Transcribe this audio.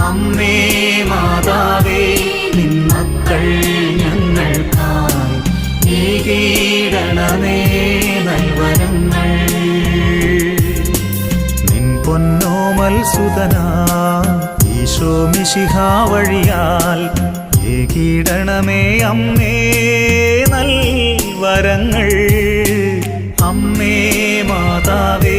അമ്മേ മാതാവേ നിൻ മക്കൾ ഞങ്ങൾക്കായി ഏകീടണമേ നൽവരങ്ങൾ. നിൻ പൊന്നോമൽ സുതനാ ഈശോ മിശിഹാ വഴിയാൽ ഏകീടണമേ അമ്മേ നൽവരങ്ങൾ. അമ്മേ മാതാവേ